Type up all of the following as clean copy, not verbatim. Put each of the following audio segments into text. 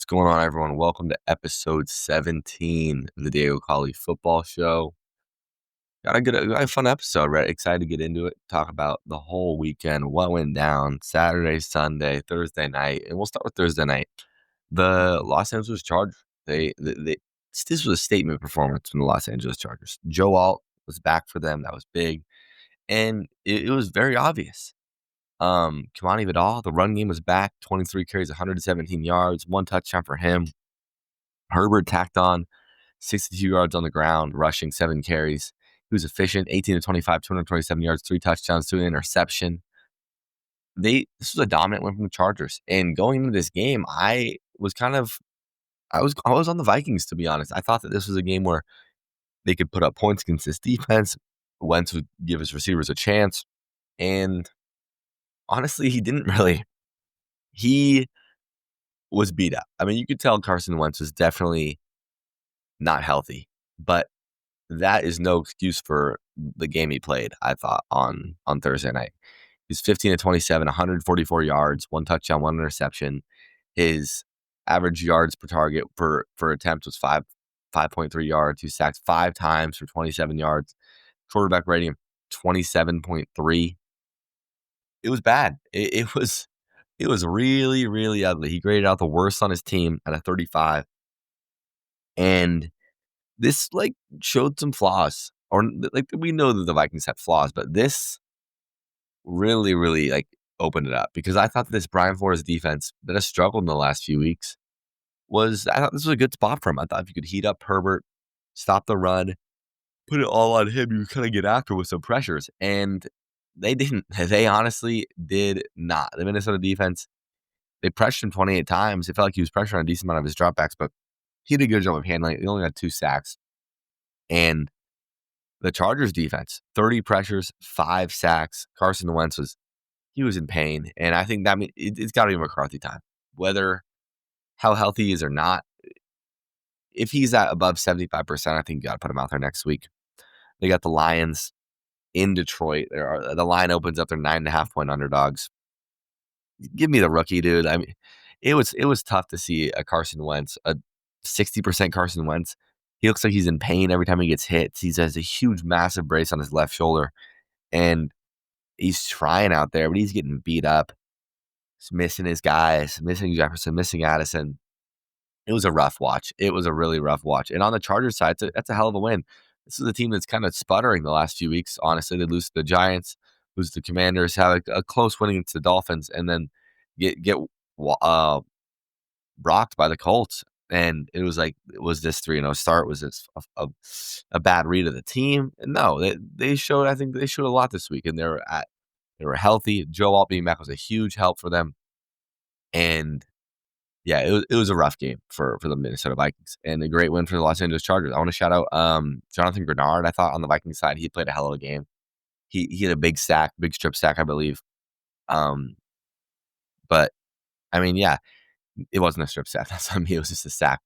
What's going on, everyone? Welcome to episode 17 of the Diego Colley Football Show. Got a fun episode, right? Excited to get into it, talk about the whole weekend, what went down Saturday, Sunday, Thursday night, and we'll start with Thursday night. The Los Angeles Chargers, this was a statement performance from the Los Angeles Chargers. Joe Alt was back for them. That was big, and it was very obvious. Kamani Vidal, the run game was back, 23 carries, 117 yards, one touchdown for him. Herbert tacked on 62 yards on the ground, rushing 7 carries. He was efficient, 18 to 25, 227 yards, 3 touchdowns, 2 interception. This was a dominant win from the Chargers. And going into this game, I was on the Vikings, to be honest. I thought that this was a game where they could put up points against this defense. Wentz would give his receivers a chance. And honestly, he didn't really. He was beat up. I mean, you could tell Carson Wentz was definitely not healthy, but that is no excuse for the game he played, I thought, on Thursday night. He's 15 to 27, 144 yards, 1 touchdown, 1 interception. His average yards per target per attempt was 5.3 yards. He was sacked 5 times for 27 yards. Quarterback rating of 27.3. It was bad. It was really, really ugly. He graded out the worst on his team at a 35. And this showed some flaws, or we know that the Vikings have flaws, but this really, really opened it up, because I thought this Brian Flores defense that has struggled in the last few weeks I thought this was a good spot for him. I thought if you could heat up Herbert, stop the run, put it all on him, you kind of get after with some pressures. And they didn't. They honestly did not. The Minnesota defense, they pressured him 28 times. It felt like he was pressuring a decent amount of his dropbacks, but he did a good job of handling it. He only got 2 sacks. And the Chargers defense, 30 pressures, 5 sacks. Carson Wentz was in pain. And I think it's got to be McCarthy time. Whether how healthy he is or not, if he's at above 75%, I think you got to put him out there next week. They got the Lions in Detroit. The line opens up. They're 9.5-point underdogs. Give me the rookie, dude. I mean, it was tough to see a Carson Wentz, a 60% Carson Wentz. He looks like he's in pain every time he gets hit. He has a huge, massive brace on his left shoulder, and he's trying out there, but he's getting beat up. He's missing his guys, missing Jefferson, missing Addison. It was a rough watch. It was a really rough watch. And on the Chargers side, that's a hell of a win. This is a team that's kind of sputtering the last few weeks. Honestly, they lose to the Giants, lose to the Commanders, have a close win against the Dolphins, and then get rocked by the Colts. And it was this 3-0 start? Was this a bad read of the team? And no, they showed. I think they showed a lot this week, and they were healthy. Joe Alt being back was a huge help for them. And yeah, it was a rough game for the Minnesota Vikings, and a great win for the Los Angeles Chargers. I want to shout out Jonathan Grenard. I thought on the Vikings side he played a hell of a game. He had a big strip sack, I believe. But I mean, yeah, it wasn't a strip sack. That's on me. It was just a sack.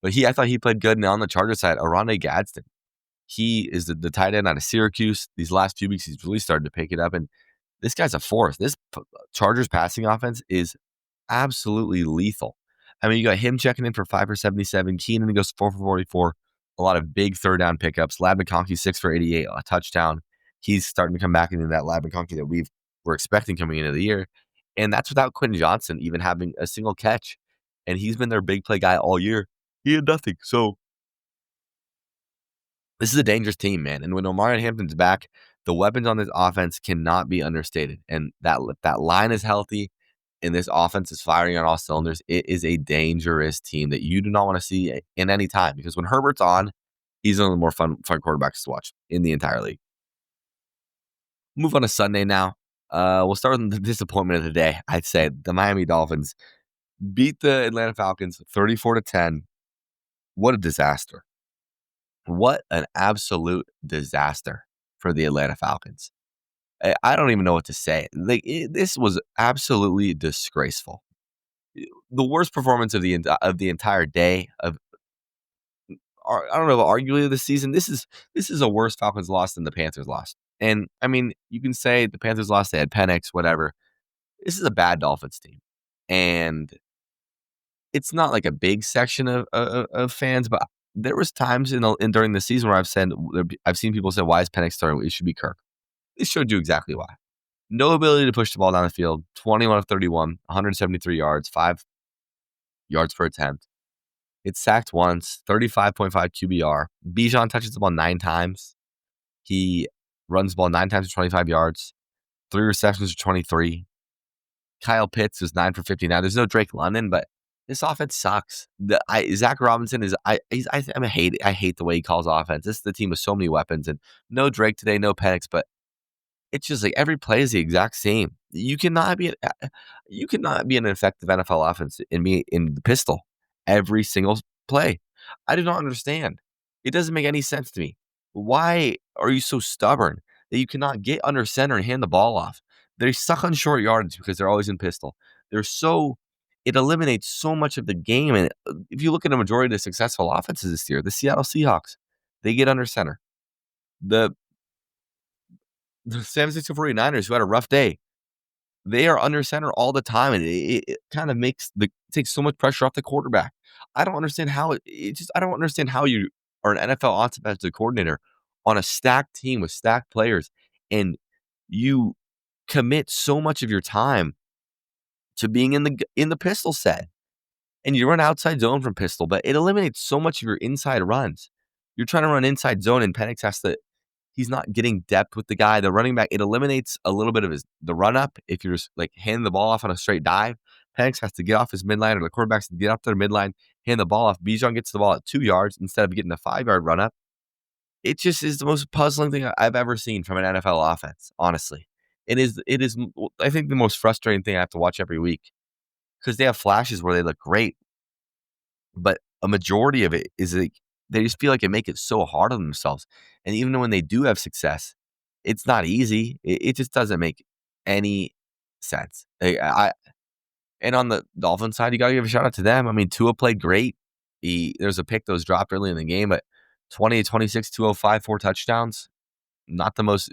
But I thought he played good. And on the Chargers side, Aronde Gadsden, he is the tight end out of Syracuse. These last few weeks, he's really started to pick it up. And this guy's a force. This Chargers passing offense is absolutely lethal. I mean, you got him checking in for 5 for 77. Keenan goes 4 for 44. A lot of big third down pickups. Lab McConkey 6 for 88, a touchdown. He's starting to come back into that Lab McConkey that we're expecting coming into the year. And that's without Quentin Johnson even having a single catch. And he's been their big play guy all year. He had nothing. So this is a dangerous team, man. And when Omarion Hampton's back, the weapons on this offense cannot be understated. And that line is healthy, and this offense is firing on all cylinders. It is a dangerous team that you do not want to see in any time, because when Herbert's on, he's one of the more fun quarterbacks to watch in the entire league. Move on to Sunday now. We'll start with the disappointment of the day. I'd say the Miami Dolphins beat the Atlanta Falcons 34-10. What a disaster. What an absolute disaster for the Atlanta Falcons. I don't even know what to say. This was absolutely disgraceful. The worst performance of the entire day I don't know, arguably the season. This is a worse Falcons loss than the Panthers loss. And I mean, you can say the Panthers lost, they had Penix, whatever. This is a bad Dolphins team. And it's not like a big section of fans, but there was times during the season where I've seen people say, "Why is Penix starting? It should be Kirk." This showed you exactly why. No ability to push the ball down the field. 21 of 31, 173 yards, 5 yards per attempt. It's sacked once, 35.5 QBR. Bijan touches the ball 9 times. He runs the ball 9 times for 25 yards, 3 receptions for 23. Kyle Pitts was 9 for 59. There's no Drake London, but this offense sucks. Zach Robinson is I hate the way he calls offense. This is the team with so many weapons, and no Drake today, no Penix, but it's just like every play is the exact same. You cannot be an effective NFL offense in the pistol every single play. I do not understand. It doesn't make any sense to me. Why are you so stubborn that you cannot get under center and hand the ball off? They suck on short yardage because they're always in pistol. It eliminates so much of the game. And if you look at a majority of the successful offenses this year, the Seattle Seahawks, they get under center. The San Francisco 49ers, who had a rough day, they are under center all the time, and it kind of takes so much pressure off the quarterback. I don't understand how I don't understand how you are an NFL offensive coordinator on a stacked team with stacked players, and you commit so much of your time to being in the pistol set, and you run outside zone from pistol, but it eliminates so much of your inside runs. You're trying to run inside zone, and Penix he's not getting depth with the guy. The running back, it eliminates a little bit of the run up. If you're just like handing the ball off on a straight dive, Penix has to get off his midline, or the quarterback's to get up to their midline, hand the ball off. Bijan gets the ball at 2 yards instead of getting a 5-yard run up. It just is the most puzzling thing I've ever seen from an NFL offense, honestly. It is, I think, the most frustrating thing I have to watch every week, because they have flashes where they look great, but a majority of it is like they just feel like they make it so hard on themselves. And even when they do have success, it's not easy. It just doesn't make any sense. And on the Dolphins side, you got to give a shout out to them. I mean, Tua played great. There's a pick that was dropped early in the game, but 20, 26, 205, 4 touchdowns. Not the most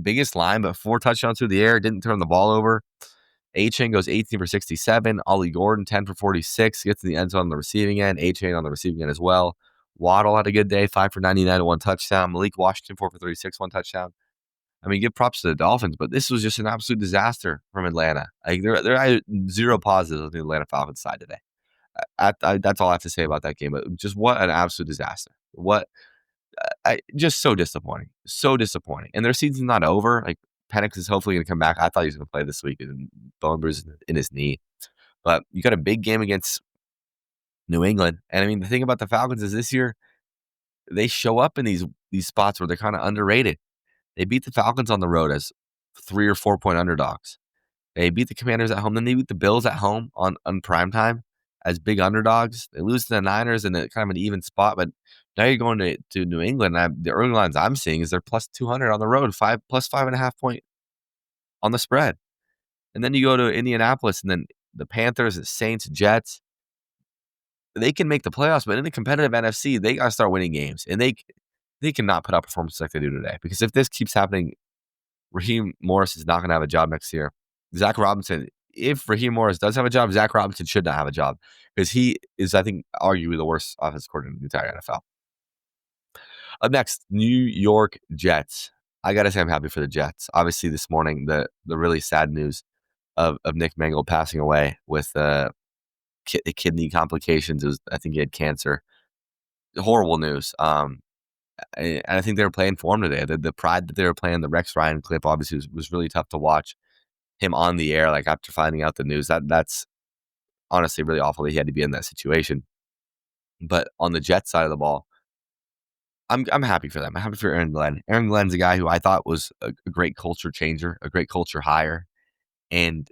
biggest line, but 4 touchdowns through the air. Didn't turn the ball over. A-Chain goes 18 for 67. Ollie Gordon, 10 for 46. Gets to the end zone on the receiving end. A-Chain on the receiving end as well. Waddle had a good day, 5 for 99, 1 touchdown. Malik Washington, 4 for 36, 1 touchdown. I mean, give props to the Dolphins, but this was just an absolute disaster from Atlanta. Like, there are 0 positives on the Atlanta Falcons side today. That's all I have to say about that game. But just what an absolute disaster. Just so disappointing. So disappointing. And their season's not over. Like, Penix is hopefully going to come back. I thought he was going to play this week, and bone bruise in his knee. But you got a big game against New England. And I mean, the thing about the Falcons is this year, they show up in these spots where they're kind of underrated. They beat the Falcons on the road as 3 or 4 point underdogs. They beat the Commanders at home. Then they beat the Bills at home on primetime as big underdogs. They lose to the Niners in a kind of an even spot. But now you're going to New England. The early lines I'm seeing is they're plus 200 on the road, plus 5.5 point on the spread. And then you go to Indianapolis, and then the Panthers, the Saints, Jets. They can make the playoffs, but in the competitive NFC, they got to start winning games. And they cannot put up performances like they do today. Because if this keeps happening, Raheem Morris is not going to have a job next year. Zach Robinson, if Raheem Morris does have a job, Zach Robinson should not have a job, because he is, I think, arguably the worst offensive coordinator in the entire NFL. Up next, New York Jets. I got to say I'm happy for the Jets. Obviously, this morning, the really sad news of Nick Mangold passing away with kidney complications. I think he had cancer. Horrible news. And I think they were playing for him today. The pride that they were playing, the Rex Ryan clip, obviously was really tough to watch him on the air. Like, after finding out the news, that's honestly really awful that he had to be in that situation. But on the Jets side of the ball, I'm happy for them. I'm happy for Aaron Glenn. Aaron Glenn's a guy who I thought was a great culture changer, a great culture hire. And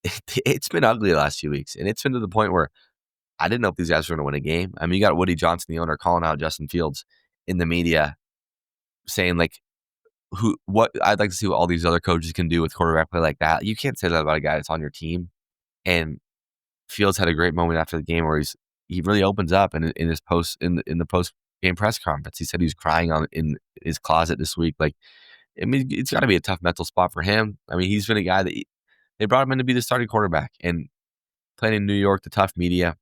it's been ugly the last few weeks. And it's been to the point where I didn't know if these guys were going to win a game. I mean, you got Woody Johnson, the owner, calling out Justin Fields in the media, saying, like, what I'd like to see what all these other coaches can do with quarterback play like that. You can't say that about a guy that's on your team. And Fields had a great moment after the game where he really opens up in his the post game press conference. He said he was crying in his closet this week. Like, I mean, it's got to be a tough mental spot for him. I mean, he's been a guy that they brought him in to be the starting quarterback, and playing in New York, the tough media.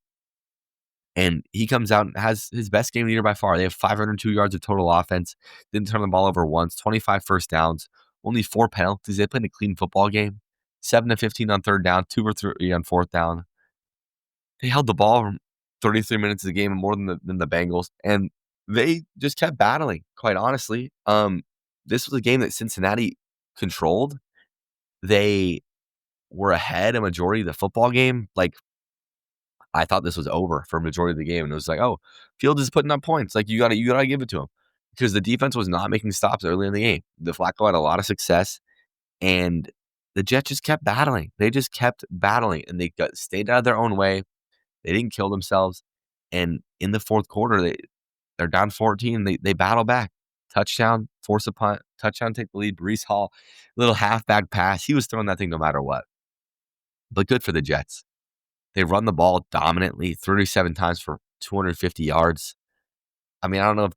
And he comes out and has his best game of the year by far. They have 502 yards of total offense. Didn't turn the ball over once. 25 first downs. Only 4 penalties. They played a clean football game. 7 to 15 on third down. 2 or 3 on fourth down. They held the ball for 33 minutes of the game, more than the Bengals, and they just kept battling. Quite honestly, this was a game that Cincinnati controlled. They were ahead a majority of the football game. Like, I thought this was over for a majority of the game, and it was like, oh, Fields is putting up points. Like, you gotta give it to him, because the defense was not making stops early in the game. The Flacco had a lot of success, and the Jets just kept battling. They just kept battling, and they stayed out of their own way. They didn't kill themselves, and in the fourth quarter, they're down 14. They battle back. Touchdown, force a punt, touchdown, take the lead. Breece Hall, little halfback pass. He was throwing that thing no matter what. But good for the Jets. They run the ball dominantly, 37 times for 250 yards. I mean, I don't know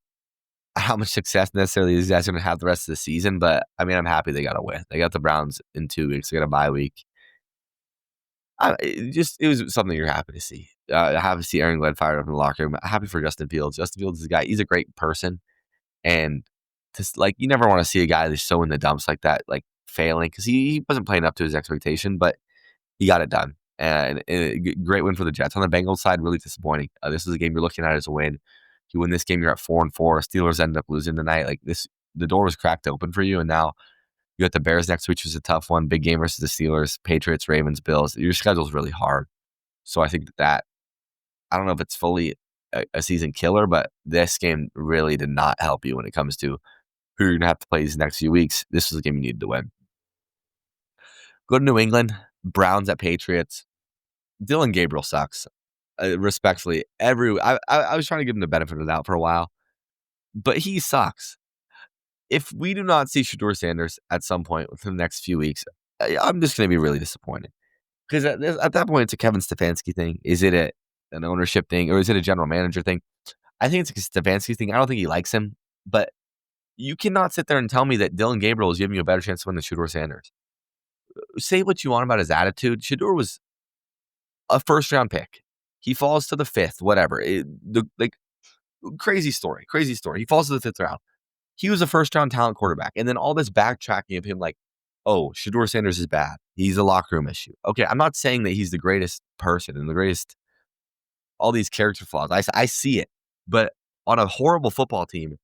how much success necessarily these guys are going to have the rest of the season, but I mean, I'm happy they got a win. They got the Browns in 2 weeks. They got a bye week. It was something you're happy to see. Happy to see Aaron Glenn fired up in the locker room. Happy for Justin Fields. Justin Fields is a guy. He's a great person, and just like, you never want to see a guy that's so in the dumps like that, like failing, because he wasn't playing up to his expectation, but he got it done. And a great win for the Jets. On the Bengals side, really disappointing. This is a game you're looking at as a win. You win this game, you're at 4-4. Steelers ended up losing tonight. Like, this, the door was cracked open for you, and now you got the Bears next, which was a tough one. Big game versus the Steelers, Patriots, Ravens, Bills. Your schedule's really hard. So I think that I don't know if it's fully a season killer, but this game really did not help you when it comes to who you're going to have to play these next few weeks. This was a game you needed to win. Go to New England, Browns at Patriots. Dylan Gabriel sucks. Respectfully, I was trying to give him the benefit of the doubt for a while, but he sucks. If we do not see Shedeur Sanders at some point within the next few weeks, I'm just going to be really disappointed. Because at that point, it's a Kevin Stefanski thing. Is it an ownership thing, or is it a general manager thing? I think it's a Stefanski thing. I don't think he likes him, but you cannot sit there and tell me that Dylan Gabriel is giving you a better chance to win than Shedeur Sanders. Say what you want about his attitude. Shedeur was a first-round pick. He falls to the 5th, whatever. Crazy story. He falls to the 5th round. He was a first-round talent quarterback. And then all this backtracking of him like, oh, Shedeur Sanders is bad. He's a locker room issue. Okay, I'm not saying that he's the greatest person and the greatest, all these character flaws. I see it. But on a horrible football team,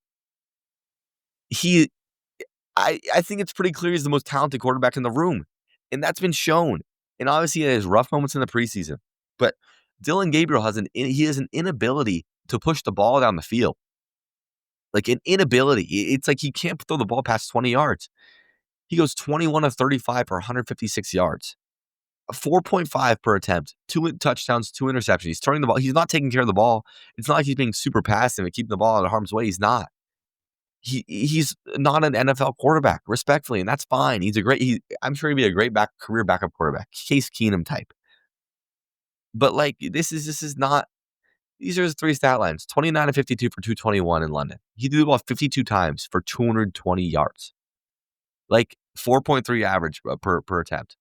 I think it's pretty clear he's the most talented quarterback in the room. And that's been shown. And obviously, he has rough moments in the preseason. But Dylan Gabriel has an inability to push the ball down the field. Like, an inability. It's like he can't throw the ball past 20 yards. He goes 21 of 35 for 156 yards. 4.5 per attempt. 2 touchdowns, 2 interceptions. He's turning the ball. He's not taking care of the ball. It's not like he's being super passive and keeping the ball out of harm's way. He's not. He's not an NFL quarterback, respectfully, and that's fine. I'm sure he'd be a great career backup quarterback, Case Keenum type. But like, this is not. These are his 3 stat lines: 29 of 52 for 221 in London. He threw the ball 52 times for 220 yards, like 4.3 average per attempt.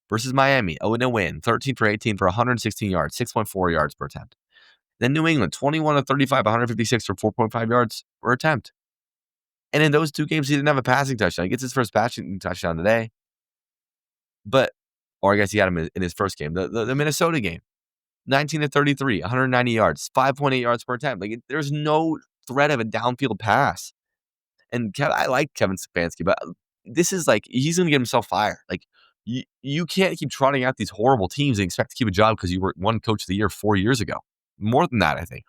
Versus Miami, in a win, 13 for 18 for 116 yards, 6.4 yards per attempt. Then New England, 21 of 35, 156 for 4.5 yards per attempt. And in those 2 games, he didn't have a passing touchdown. He gets his first passing touchdown today. Or I guess he had him in his first game. The Minnesota game, 19 to 33, 190 yards, 5.8 yards per attempt. Like, there's no threat of a downfield pass. And I like Kevin Stefanski, but this is like, he's going to get himself fired. Like, you can't keep trotting out these horrible teams and expect to keep a job because you were one coach of the year 4 years ago. More than that, I think.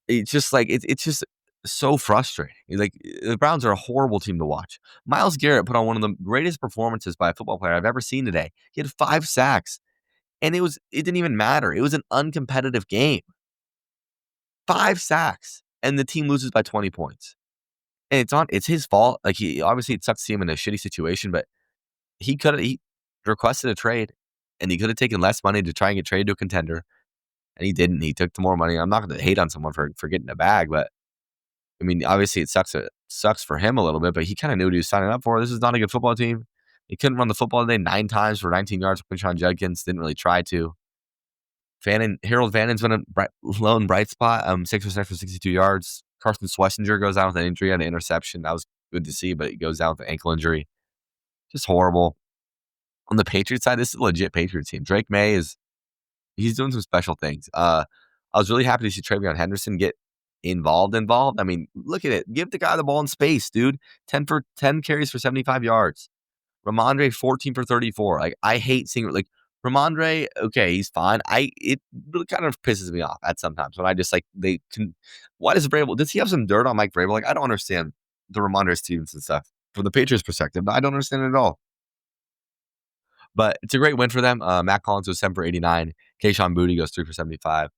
It's just like, it's just so frustrating. Like, the Browns are a horrible team to watch. Myles Garrett put on one of the greatest performances by a football player I've ever seen today. He had 5 sacks, and it didn't even matter. It was an uncompetitive game. 5 sacks, and the team loses by 20 points. And it's his fault. Like, obviously it sucks to see him in a shitty situation, but he requested a trade, and he could have taken less money to try and get traded to a contender, and he didn't. He took the more money. I'm not going to hate on someone for getting a bag, but I mean, obviously it sucks for him a little bit, but he kind of knew what he was signing up for. This is not a good football team. He couldn't run the football today 9 times for 19 yards. Quinshon Judkins didn't really try to. Harold Vannon's been a lone bright spot. 6 receptions for 62 yards. Carson Schlesinger goes down with an injury on an interception. That was good to see, but he goes down with an ankle injury. Just horrible. On the Patriots side, this is a legit Patriots team. Drake May he's doing some special things. I was really happy to see TreVeyon Henderson get involved. I mean, look at it. Give the guy the ball in space, dude. 10 carries for 75 yards. Ramondre 14 for 34. Like, I hate seeing Ramondre. Okay, he's fine. It really kind of pisses me off at sometimes when I just why does Vrabel, does he have some dirt on Mike Vrabel? Like, I don't understand the Ramondre Stevenson stuff from the Patriots perspective. I don't understand it at all. But it's a great win for them. Matt Collins goes 7 for 89. Kayshon Boutte goes 3 for 75.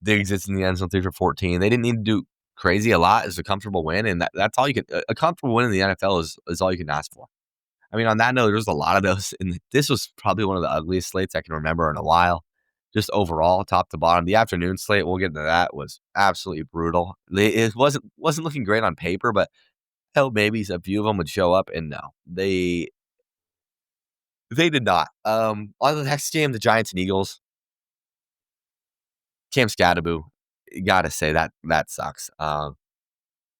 Diggs gets in the end zone 3 for 14. They didn't need to do crazy a lot. It's a comfortable win, and that's all you can. A comfortable win in the NFL is all you can ask for. I mean, on that note, there's a lot of those, and this was probably one of the ugliest slates I can remember in a while. Just overall, top to bottom. The afternoon slate, we'll get into that, was absolutely brutal. It wasn't looking great on paper, but hell, maybe a few of them would show up, and no, they did not. On the next game, the Giants and Eagles. Cam Scatterbo, gotta say that sucks.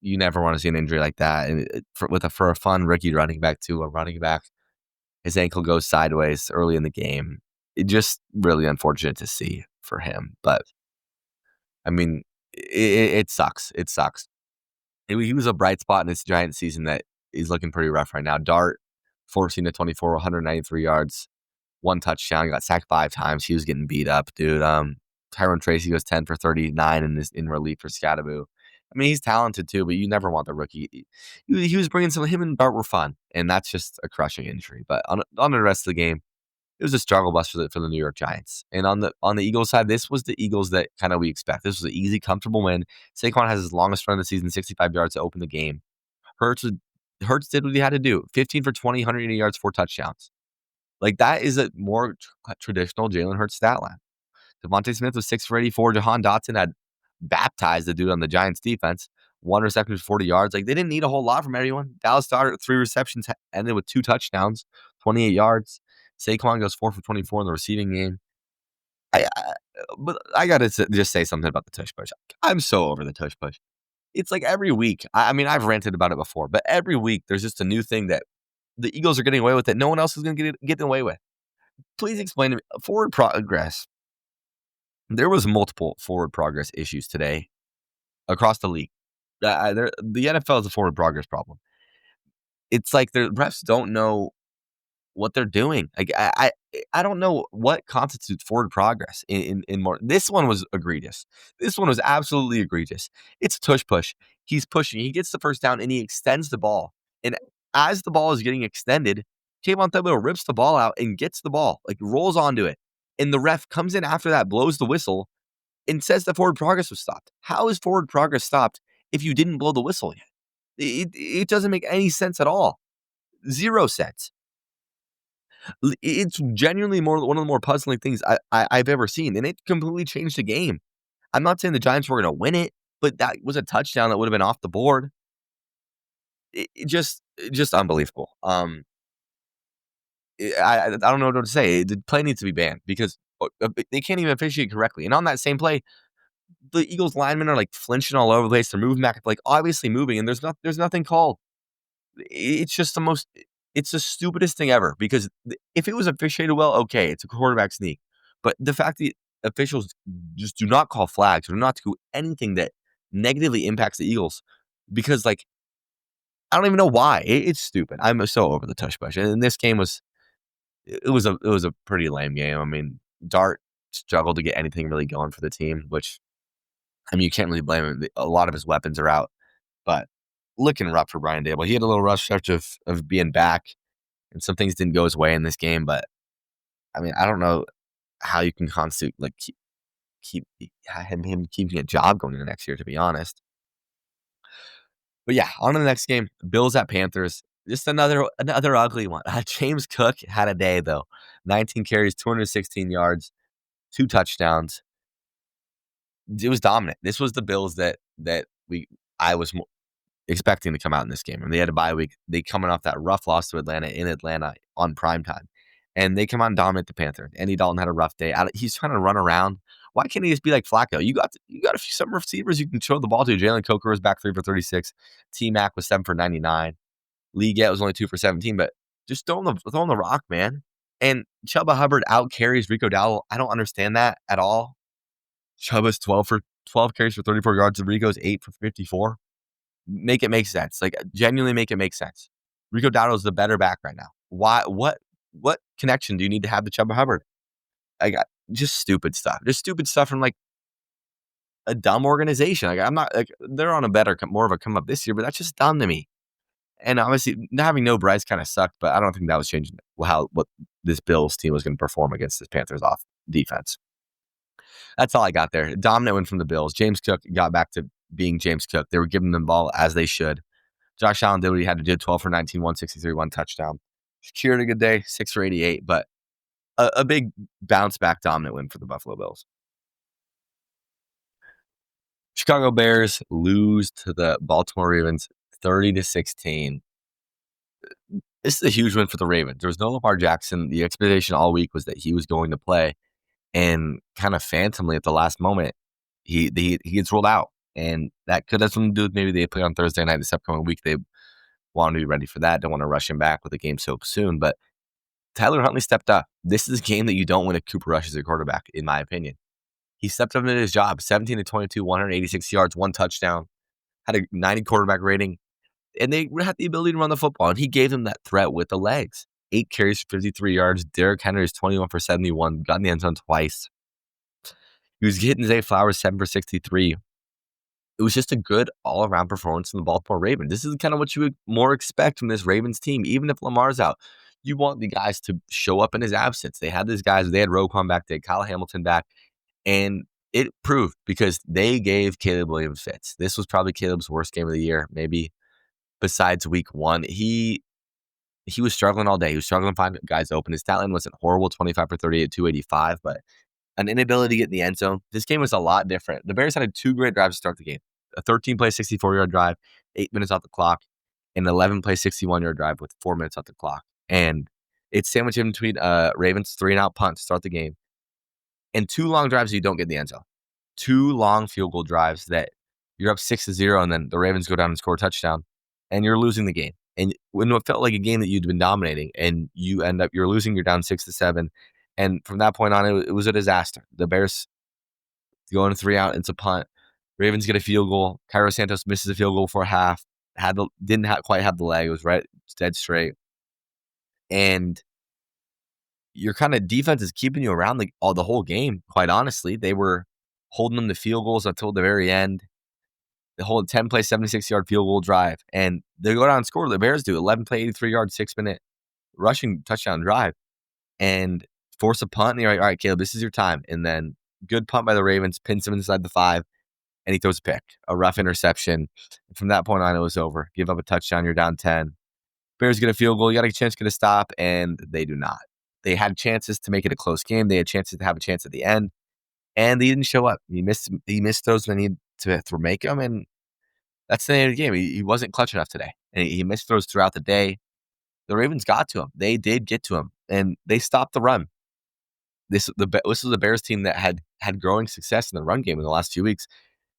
You never want to see an injury like that, and for a fun rookie running back too. A running back, his ankle goes sideways early in the game. It just really unfortunate to see for him. But I mean, it sucks. It sucks. He was a bright spot in this Giants season that is looking pretty rough right now. Dart, 14 to 24, 193 yards, 1 touchdown. Got sacked 5 times. He was getting beat up, dude. Tyrone Tracy goes 10 for 39 in relief for Scatterbo. I mean, he's talented too, but you never want the rookie. He was bringing him and Dart were fun, and that's just a crushing injury. But on the rest of the game, it was a struggle bus for the New York Giants. And on the Eagles side, this was the Eagles that kind of we expect. This was an easy, comfortable win. Saquon has his longest run of the season, 65 yards to open the game. Hurts did what he had to do. 15 for 20, 180 yards, 4 touchdowns. Like, that is a more traditional Jalen Hurts stat line. Devontae Smith was 6 for 84. Jahan Dotson had baptized the dude on the Giants defense. 1 reception for 40 yards. Like, they didn't need a whole lot from anyone. Dallas Goedert, 3 receptions, ended with 2 touchdowns, 28 yards. Saquon goes 4 for 24 in the receiving game. But I got to just say something about the tush push. I'm so over the tush push. It's like every week. I mean, I've ranted about it before, but every week there's just a new thing that the Eagles are getting away with that no one else is going to get away with. Please explain to me. Forward progress. There was multiple forward progress issues today across the league. The NFL is a forward progress problem. It's like the refs don't know what they're doing. Like, I don't know what constitutes forward progress in more. This one was egregious. This one was absolutely egregious. It's a tush push. He's pushing. He gets the first down and he extends the ball. And as the ball is getting extended, Kayvon Thibodeau rips the ball out and gets the ball, like rolls onto it. And the ref comes in after that, blows the whistle, and says the forward progress was stopped. How is forward progress stopped if you didn't blow the whistle yet? It doesn't make any sense at all. 0 sense. It's genuinely one of the more puzzling things I've ever seen, and it completely changed the game. I'm not saying the Giants were going to win it, but that was a touchdown that would have been off the board. It just unbelievable. I don't know what to say. The play needs to be banned because they can't even officiate correctly. And on that same play, the Eagles linemen are like flinching all over the place. They're moving back, like obviously moving, and there's nothing called. It's just it's the stupidest thing ever, because if it was officiated well, okay, it's a quarterback sneak. But the fact that officials just do not call flags or do not do anything that negatively impacts the Eagles, because like, I don't even know why. It's stupid. I'm so over the tush push. And this game was a pretty lame game. I mean, Dart struggled to get anything really going for the team, which, I mean, you can't really blame him. A lot of his weapons are out, but looking rough for Brian Daboll. He had a little rough stretch of being back, and some things didn't go his way in this game. But I mean, I don't know how you can constitute like keep him keeping a job going into next year, to be honest. But yeah, on to the next game, Bills at Panthers. Just another ugly one. James Cook had a day though. 19 carries, 216 yards, 2 touchdowns. It was dominant. This was the Bills that I was expecting to come out in this game. And they had a bye week. They coming off that rough loss to Atlanta in Atlanta on primetime. And they come out and dominate the Panthers. Andy Dalton had a rough day. He's trying to run around. Why can't he just be like Flacco? You got some receivers you can throw the ball to. Jalen Coker was back 3 for 36. T-Mac was 7 for 99. Lee Gett was only 2 for 17. But just throw him the rock, man. And Chuba Hubbard out carries Rico Dowdle. I don't understand that at all. Chuba's 12 carries for 34 yards. Rico's 8 for 54. Make it make sense. Like, genuinely make it make sense. Rico Dowdle is the better back right now. Why? What connection do you need to have to Chuba Hubbard? I got just stupid stuff. Just stupid stuff from like a dumb organization. Like, I'm not like they're on more of a come up this year, but that's just dumb to me. And obviously, having no Bryce kind of sucked, but I don't think that was changing what this Bills team was going to perform against this Panthers off defense. That's all I got there. Dominant win from the Bills. James Cook got back to being James Cook. They were giving them the ball as they should. Josh Allen did what he had to do. 12 for 19, 163, 1 touchdown. Shakir had a good day, 6 for 88, but a big bounce back dominant win for the Buffalo Bills. Chicago Bears lose to the Baltimore Ravens 30-16. This is a huge win for the Ravens. There was no Lamar Jackson. The expectation all week was that he was going to play, and kind of phantomly at the last moment, he gets ruled out. And that could have something to do with maybe they play on Thursday night this upcoming week. They want to be ready for that. Don't want to rush him back with the game so soon. But Tyler Huntley stepped up. This is a game that you don't win if Cooper Rush is a quarterback, in my opinion. He stepped up into his job. 17-22, 186 yards, 1 touchdown. Had a 90 quarterback rating. And they had the ability to run the football. And he gave them that threat with the legs. 8 carries for 53 yards. Derrick Henry is 21 for 71. Got in the end zone twice. He was hitting Zay Flowers 7 for 63. It was just a good all-around performance from the Baltimore Ravens. This is kind of what you would more expect from this Ravens team, even if Lamar's out. You want the guys to show up in his absence. They had these guys. They had Roquan back. They had Kyle Hamilton back. And it proved because they gave Caleb Williams fits. This was probably Caleb's worst game of the year, maybe besides week 1. He was struggling all day. He was struggling to find guys open. His stat line wasn't horrible, 25 for 38, 285, but an inability to get in the end zone. This game was a lot different. The Bears had 2 great drives to start the game. A 13-play, 64-yard drive, 8 minutes off the clock, and an 11-play, 61-yard drive with 4 minutes off the clock. And it's sandwiched in between Ravens 3-and-out punt to start the game, and 2 long drives that you don't get in the end zone. 2 long field goal drives that you're up 6-0, and then the Ravens go down and score a touchdown, and you're losing the game. And when it felt like a game that you'd been dominating, and you're losing, you're down 6-7. And from that point on, it was a disaster. The Bears go in 3-out, it's a punt. Ravens get a field goal. Cairo Santos misses a field goal before half. Didn't quite have the leg. It was dead straight. And your kind of defense is keeping you around the whole game, quite honestly. They were holding them to field goals until the very end. They hold a 10-play, 76-yard field goal drive. And they go down and score. The Bears do 11-play, 83-yard, 6-minute rushing touchdown drive. And force a punt. And you're like, all right, Caleb, this is your time. And then good punt by the Ravens, pins him inside the 5. And he throws a pick, a rough interception. From that point on, it was over. Give up a touchdown, you're down 10. Bears get a field goal, you got a chance to get a stop, and they do not. They had chances to make it a close game. They had chances to have a chance at the end, and they didn't show up. He missed those when he needed to make them, and that's the end of the game. He wasn't clutch enough today, and he missed throws throughout the day. The Ravens got to him. They did get to him, and they stopped the run. This was the Bears team that had growing success in the run game in the last few weeks.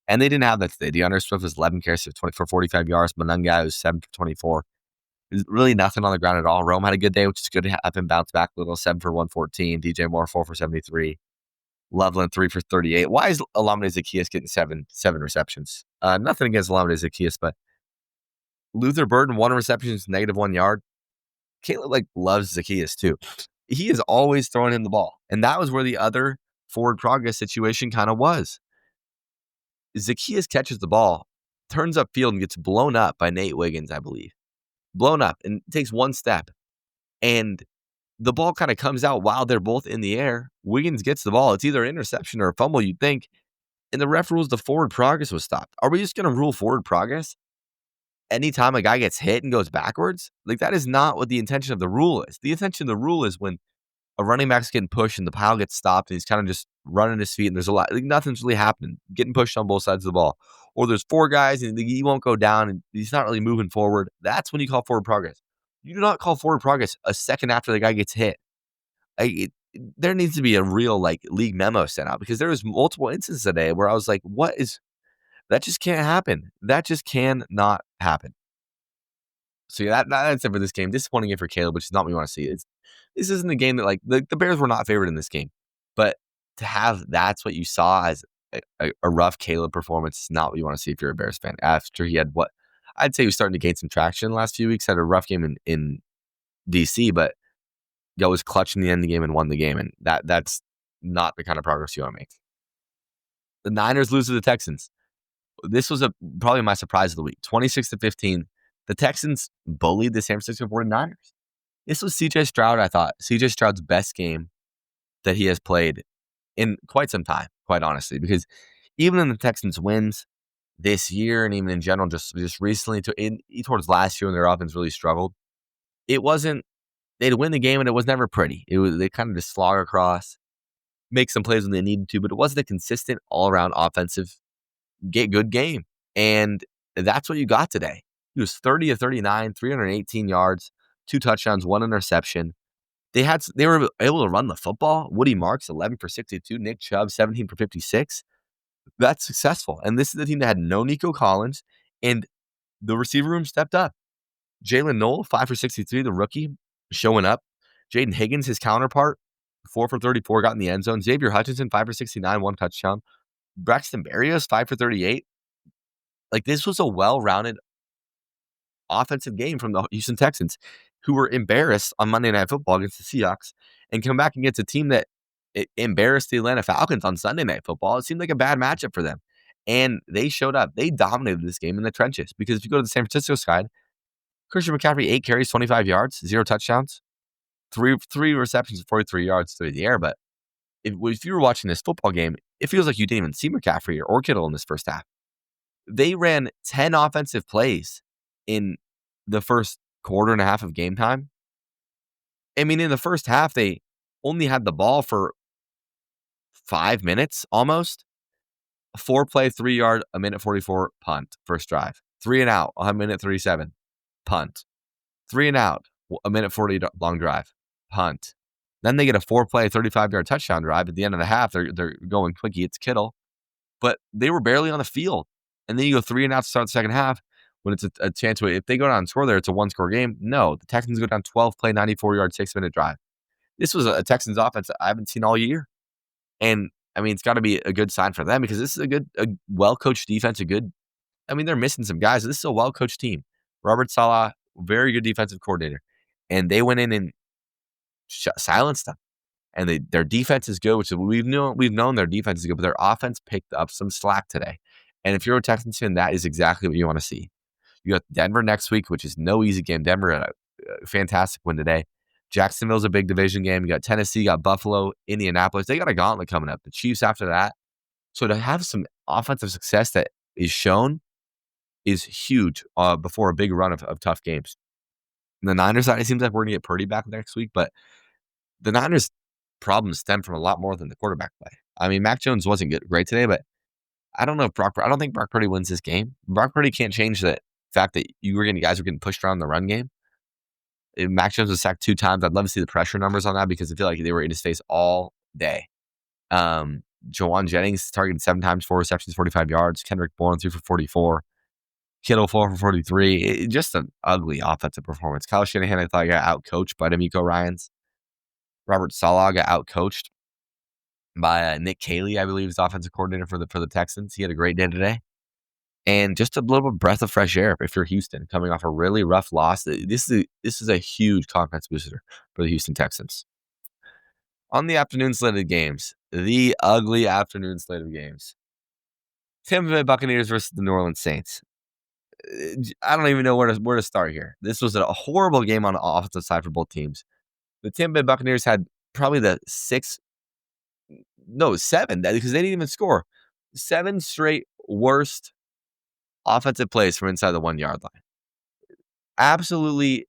And they didn't have that today. DeAndre Swift was 11 carries for 45 yards. Monunga was 7 for 24. There's really nothing on the ground at all. Rome had a good day, which is good to have him bounce back a little. 7 for 114. DJ Moore, 4 for 73. Loveland, 3 for 38. Why is Olamide Zaccheaus getting seven receptions? Nothing against Olamide Zaccheaus, but Luther Burden, 1 reception, -1 yard. Caleb loves Zaccheaus too. He is always throwing him the ball. And that was where the other forward progress situation kind of was. Zaccheaus catches the ball, turns upfield, and gets blown up by Nate Wiggins, I believe. Blown up, and takes 1 step. And the ball kind of comes out while they're both in the air. Wiggins gets the ball. It's either an interception or a fumble, you'd think. And the ref rules the forward progress was stopped. Are we just going to rule forward progress anytime a guy gets hit and goes backwards? That is not what the intention of the rule is. The intention of the rule is when a running back's getting pushed and the pile gets stopped and he's kind of just running his feet and there's a lot, nothing's really happening, getting pushed on both sides of the ball. or there's 4 guys and he won't go down and he's not really moving forward, that's when you call forward progress. You do not call forward progress a second after the guy gets hit. There needs to be a real league memo sent out because there was multiple instances today where I was like, what is that? Just can't happen. That just cannot happen. So yeah, that's it for this game. Disappointing game for Caleb, which is not what we want to see. This isn't a game that the Bears were not favored in this game, but to have that's what you saw as a rough Caleb performance is not what you want to see if you're a Bears fan. After he had what I'd say he was starting to gain some traction in the last few weeks, had a rough game in DC, but was clutch in the end of the game and won the game, and that's not the kind of progress you want to make. The Niners lose to the Texans. This was probably my surprise of the week. 26-15. The Texans bullied the San Francisco 49ers. This was CJ Stroud, I thought. CJ Stroud's best game that he has played in quite some time, quite honestly, because even in the Texans' wins this year and even in general, just recently towards last year when their offense really struggled, it wasn't, they'd win the game and it was never pretty. They kind of just slog across, make some plays when they needed to, but it wasn't a consistent all-around offensive good game. And that's what you got today. He was 30 of 39, 318 yards, 2 touchdowns, 1 interception. They were able to run the football. Woody Marks, 11 for 62. Nick Chubb, 17 for 56. That's successful. And this is the team that had no Nico Collins, and the receiver room stepped up. Jalen Noel, 5 for 63, the rookie, showing up. Jaden Higgins, his counterpart, 4 for 34, got in the end zone. Xavier Hutchinson, 5 for 69, 1 touchdown. Braxton Berrios, 5 for 38. This was a well-rounded offensive game from the Houston Texans, who were embarrassed on Monday Night Football against the Seahawks and come back against a team that embarrassed the Atlanta Falcons on Sunday Night Football. It seemed like a bad matchup for them. And they showed up. They dominated this game in the trenches because if you go to the San Francisco side, Christian McCaffrey, 8 carries, 25 yards, 0 touchdowns, three receptions, 43 yards through the air. But if you were watching this football game, it feels like you didn't even see McCaffrey or Kittle in this first half. They ran 10 offensive plays in the first quarter and a half of game time. I mean, in the first half, they only had the ball for 5 minutes almost. A 4-play, 3-yard, a minute 44 punt, first drive. 3 and out, a minute 37, punt. 3 and out, a minute 40 long drive, punt. Then they get a 4-play, 35-yard touchdown drive. At the end of the half, they're going quickie. It's Kittle. But they were barely on the field. And then you go 3 and out to start the second half when it's a chance. If they go down and score there, it's a 1-score game. No, the Texans go down 12-play, 94-yard, 6-minute drive. This was a Texans offense that I haven't seen all year. And, I mean, it's got to be a good sign for them because this is a well-coached defense, they're missing some guys. This is a well-coached team. Robert Saleh, very good defensive coordinator. And they went in and silenced them. And their defense is good, which we've known their defense is good, but their offense picked up some slack today. And if you're a Texans fan, that is exactly what you want to see. You got Denver next week, which is no easy game. Denver had a fantastic win today. Jacksonville's a big division game. You got Tennessee, you got Buffalo, Indianapolis. They got a gauntlet coming up. The Chiefs after that. So to have some offensive success that is shown is huge before a big run of tough games. And the Niners side, it seems like we're going to get Purdy back next week, but the Niners' problems stem from a lot more than the quarterback play. I mean, Mac Jones wasn't great today, but I don't think Brock Purdy wins this game. Brock Purdy can't change the fact that guys were getting pushed around the run game. If Mac Jones was sacked 2 times, I'd love to see the pressure numbers on that because I feel like they were in his face all day. Jawan Jennings targeted 7 times, 4 receptions, 45 yards. Kendrick Bourne 3 for 44. Kittle 4 for 43. Just an ugly offensive performance. Kyle Shanahan, I thought, got outcoached by D'Amico Ryans. Robert Saleh got outcoached by Nick Caley, I believe, is offensive coordinator for the Texans. He had a great day today. And just a little breath of fresh air if you're Houston, coming off a really rough loss. This is a huge confidence booster for the Houston Texans. On the afternoon slate of games, the ugly afternoon slate of games. Tampa Bay Buccaneers versus the New Orleans Saints. I don't even know where to start here. This was a horrible game on the offensive side for both teams. The Tampa Bay Buccaneers had probably the 7, because they didn't even score. 7 straight worst offensive plays from inside the 1-yard line. Absolutely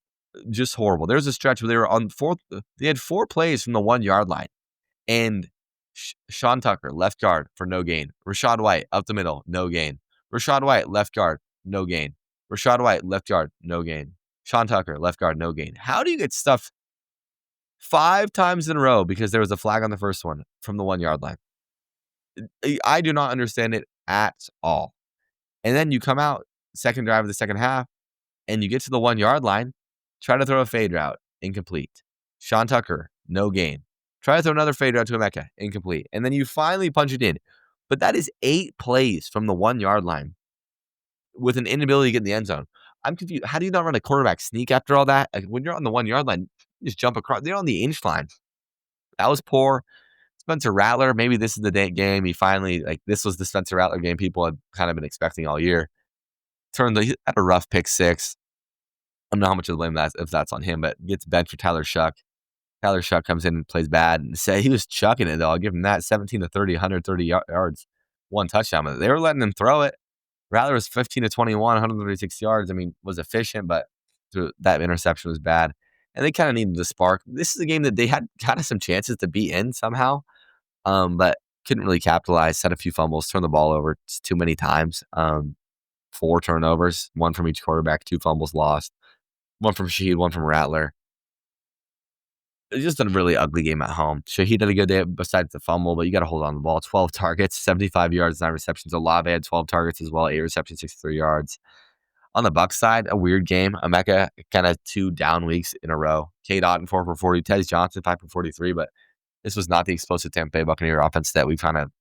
just horrible. There was a stretch where they were on 4th. They had 4 plays from the 1-yard line. And Sean Tucker, left guard for no gain. Rashad White, up the middle, no gain. Rachaad White, left guard, no gain. Rachaad White, left guard, no gain. Sean Tucker, left guard, no gain. How do you get stuffed 5 times in a row because there was a flag on the first one from the 1-yard line? I do not understand it at all. And then you come out, second drive of the second half, and you get to the 1-yard line, try to throw a fade route, incomplete. Sean Tucker, no gain. Try to throw another fade route to Emeka, incomplete. And then you finally punch it in. But that is 8 plays from the 1-yard line with an inability to get in the end zone. I'm confused. How do you not run a quarterback sneak after all that? Like, when you're on the 1-yard line, you just jump across. They're on the inch line. That was poor. Spencer Rattler, maybe this is the game. He finally, this was the Spencer Rattler game people had kind of been expecting all year. He had a rough pick 6. I don't know how much of the blame if that's on him, but gets benched for Tyler Shuck. Tyler Shuck comes in and plays bad, and he was chucking it, though. I'll give him that. 17 to 30, 130 yards, 1 touchdown. They were letting him throw it. Rattler was 15 to 21, 136 yards. I mean, was efficient, but that interception was bad. And they kind of needed the spark. This is a game that they had kind of some chances to be in somehow, but couldn't really capitalize. Had a few fumbles, turned the ball over too many times. 4 turnovers, 1 from each quarterback, 2 fumbles lost. 1 from Shaheed, 1 from Rattler. It's just a really ugly game at home. Shaheed had a good day besides the fumble, but you got to hold on to the ball. 12 targets, 75 yards, 9 receptions. Olave had 12 targets as well, 8 receptions, 63 yards. On the Bucs side, a weird game. Emeka, kind of 2 down weeks in a row. Cade Otton, 4 for 40. Tez Johnson, 5 for 43, but this was not the explosive Tampa Bay Buccaneer offense that we kind of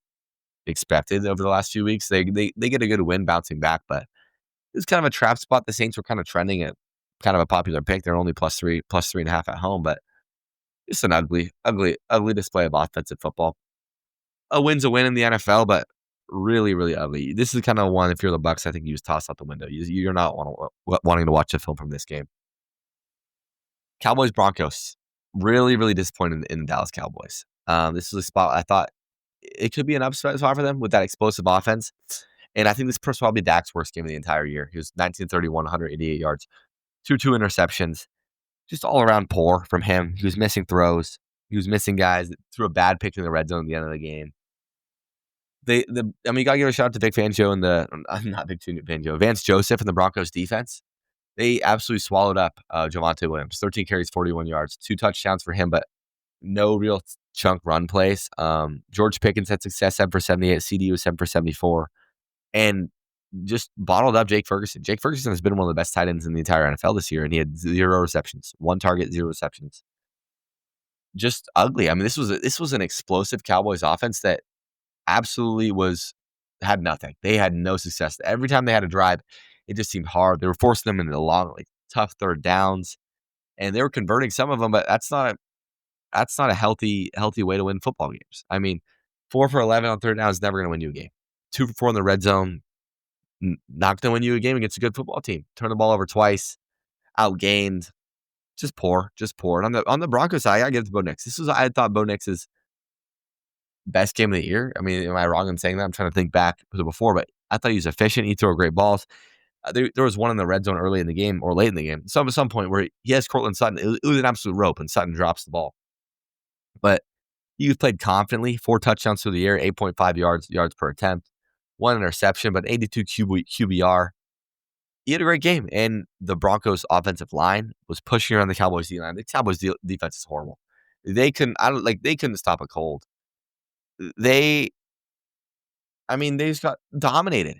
expected over the last few weeks. They get a good win bouncing back, but it was kind of a trap spot. The Saints were kind of trending at kind of a popular pick. They're only plus 3.5 at home, but just an ugly display of offensive football. A win's a win in the NFL, but really, really ugly. This is kind of one, if you're the Bucs, I think you just toss out the window. You're not wanting to watch a film from this game. Cowboys-Broncos. Really, really disappointed in the Dallas Cowboys. This was a spot I thought it could be an upset spot for them with that explosive offense. And I think this was probably Dak's worst game of the entire year. He was 19-31, 188 yards, 2 interceptions. Just all around poor from him. He was missing throws. He was missing guys. Threw a bad pick in the red zone at the end of the game. You got to give a shout out to Vic Fangio and not Vic Fangio, Vance Joseph and the Broncos defense. They absolutely swallowed up Javonte Williams. 13 carries, 41 yards, 2 touchdowns for him, but no real chunk run plays. George Pickens had success, 7 for 78. CD was 7 for 74. And just bottled up Jake Ferguson. Jake Ferguson has been one of the best tight ends in the entire NFL this year, and he had 0 receptions, 1 target, 0 receptions. Just ugly. I mean, this was an explosive Cowboys offense that absolutely had nothing. They had no success. Every time they had a drive, it just seemed hard. They were forcing them into long, tough third downs, and they were converting some of them, but that's not a healthy way to win football games. I mean, 4 for 11 on third down is never going to win you a game. 2 for 4 in the red zone, not going to win you a game against a good football team. Turn the ball over twice, outgained, just poor. And on the Broncos side, I gotta give it to Bo Nix. I thought Bo Nix's best game of the year. I mean, am I wrong in saying that? I'm trying to think back to before, but I thought he was efficient. He threw great balls. There was one in the red zone early in the game or late in the game. At some point where he has Cortland Sutton. It was an absolute rope, and Sutton drops the ball. But he played confidently. 4 touchdowns through the air, 8.5 yards per attempt. 1 interception, but 82 QBR. He had a great game, and the Broncos' offensive line was pushing around the Cowboys' D-line. The Cowboys' defense is horrible. They couldn't stop a cold. They just got dominated,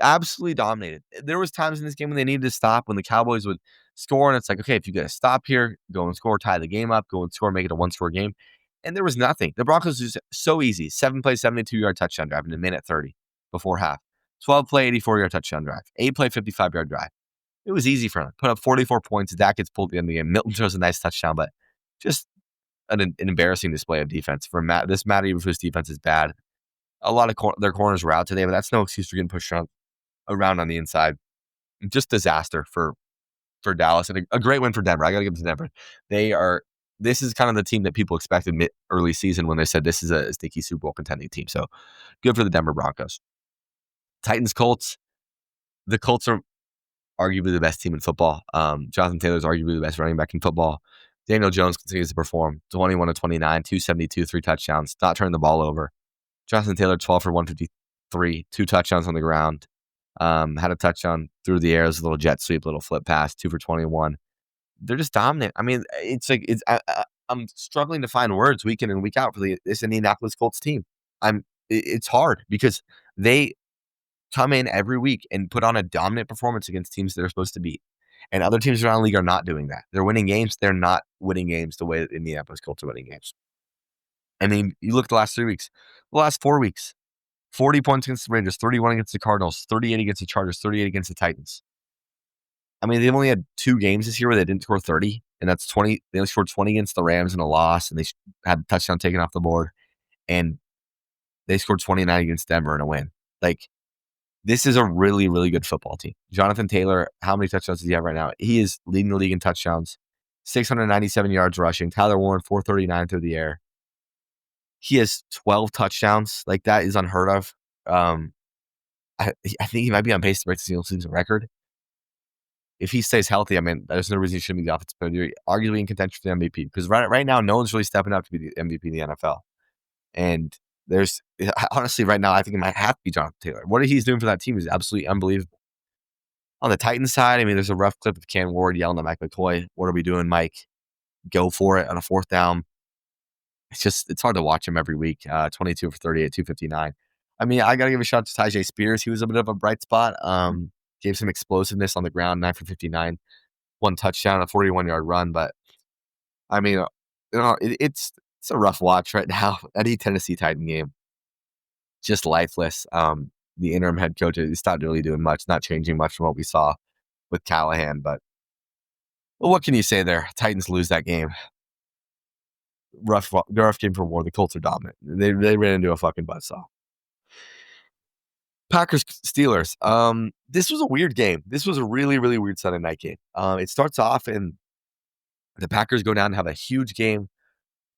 absolutely dominated. There was times in this game when they needed to stop, when the Cowboys would score, and it's like, okay, if you got to stop here, go and score, tie the game up, go and score, make it a 1-score game. And there was nothing. The Broncos was so easy. 7-play, 72-yard touchdown drive in a minute 30 before half. 12-play, 84-yard touchdown drive. 8-play, 55-yard drive. It was easy for him. Put up 44 points. Dak gets pulled at the end of the game. Milton throws a nice touchdown, but just an embarrassing display of defense. This Matt Eberflus defense is bad. A lot of their corners were out today, but that's no excuse for getting pushed around on the inside. Just disaster for Dallas, and a great win for Denver. I got to give it to Denver. This is kind of the team that people expected early season when they said this is a sneaky Super Bowl contending team. So good for the Denver Broncos. Titans, Colts. The Colts are arguably the best team in football. Jonathan Taylor is arguably the best running back in football. Daniel Jones continues to perform. 21 to 29, 272, 3 touchdowns, not turning the ball over. Jonathan Taylor, 12 for 153, 2 touchdowns on the ground. Had a touchdown through the air. It was a little jet sweep, little flip pass, 2 for 21. They're just dominant. I mean, it's like I'm struggling to find words week in and week out for this Indianapolis Colts team. It's hard because they come in every week and put on a dominant performance against teams that are supposed to beat. And other teams around the league are not doing that. They're winning games. They're not winning games the way that Indianapolis Colts are winning games. I mean, you look at the last 3 weeks, the last 4 weeks, 40 points against the Rangers, 31 against the Cardinals, 38 against the Chargers, 38 against the Titans. I mean, they've only had 2 games this year where they didn't score 30, and that's 20. They only scored 20 against the Rams in a loss, and they had a touchdown taken off the board, and they scored 29 against Denver in a win. Like, this is a really, really good football team. Jonathan Taylor, how many touchdowns does he have right now? He is leading the league in touchdowns, 697 yards rushing. Tyler Warren, 439 through the air. He has 12 touchdowns. Like, that is unheard of. I think he might be on pace to break the single season record. If he stays healthy, I mean, there's no reason he shouldn't be the offensive player. Arguably in contention for the MVP. Because right now, no one's really stepping up to be the MVP in the NFL. And there's, honestly, right now, I think it might have to be Jonathan Taylor. What he's doing for that team is absolutely unbelievable. On the Titans side, I mean, there's a rough clip of Cam Ward yelling at Mike McCoy. What are we doing, Mike? Go for it on a 4th down. It's hard to watch him every week. 22 for 38, 259. I mean, I got to give a shout out to Tyjae Spears. He was a bit of a bright spot. Gave some explosiveness on the ground, 9 for 59. 1 touchdown, a 41-yard run. But, I mean, it's a rough watch right now. Any Tennessee Titan game. Just lifeless. The interim head coach is not really doing much, not changing much from what we saw with Callahan. But, well, what can you say there? Titans lose that game. Rough game for War. The Colts are dominant. They ran into a fucking buzzsaw. Packers Steelers. This was a weird game. This was a really, really weird Sunday night game. It starts off and the Packers go down and have a huge game.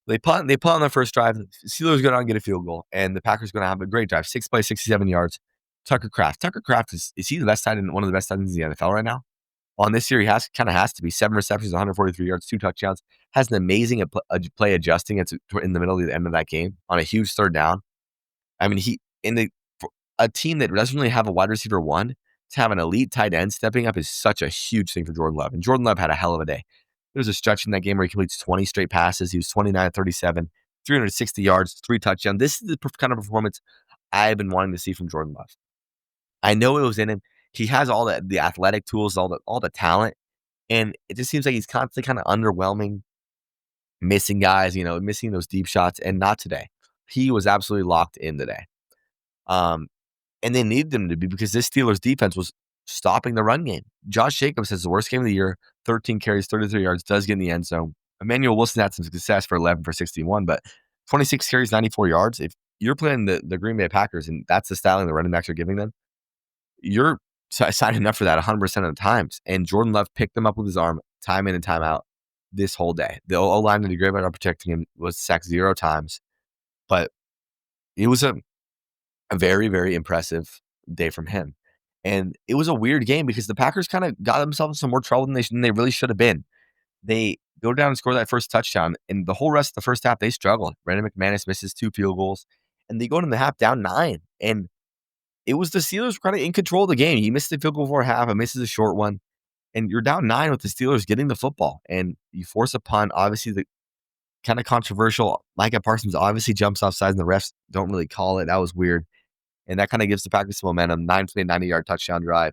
They punt on their first drive. The Steelers go down and get a field goal, and the Packers going to have a great drive. 6 plays, 67 yards. Tucker Kraft. Tucker Kraft is he the best tight end, one of the best tight ends in the NFL right now? On this year, he has to be 7 receptions, 143 yards, 2 touchdowns. Has an amazing play adjusting in the middle of the end of that game on a huge 3rd down. I mean, a team that doesn't really have a wide receiver 1 to have an elite tight end stepping up is such a huge thing for Jordan Love. And Jordan Love had a hell of a day. There was a stretch in that game where he completes 20 straight passes. He was 29-37, 360 yards, 3 touchdowns. This is the kind of performance I've been wanting to see from Jordan Love. I know it was in him. He has all the athletic tools, all the talent, and it just seems like he's constantly kind of underwhelming, missing guys, missing those deep shots, and not today. He was absolutely locked in today. And they needed him to be because this Steelers defense was stopping the run game. Josh Jacobs has the worst game of the year, 13 carries, 33 yards, does get in the end zone. Emmanuel Wilson had some success for 11 for 61, but 26 carries, 94 yards. If you're playing the Green Bay Packers and that's the styling the running backs are giving them, you're signing up for that 100% of the times. And Jordan Love picked them up with his arm time in and time out this whole day. The O-line did a great job protecting him, was sacked 0 times. But it was a very, very impressive day from him. And it was a weird game because the Packers kind of got themselves in some more trouble than they really should have been. They go down and score that first touchdown, and the whole rest of the first half, they struggled. Brandon McManus misses 2 field goals, and they go into the half down 9. And it was the Steelers kind of in control of the game. He missed the field goal before half, and misses a short one. And you're down 9 with the Steelers getting the football, and you force a punt. Obviously, the kind of controversial, Micah Parsons obviously jumps offside, and the refs don't really call it. That was weird. And that kind of gives the Packers some momentum. 9-play, 90-yard touchdown drive.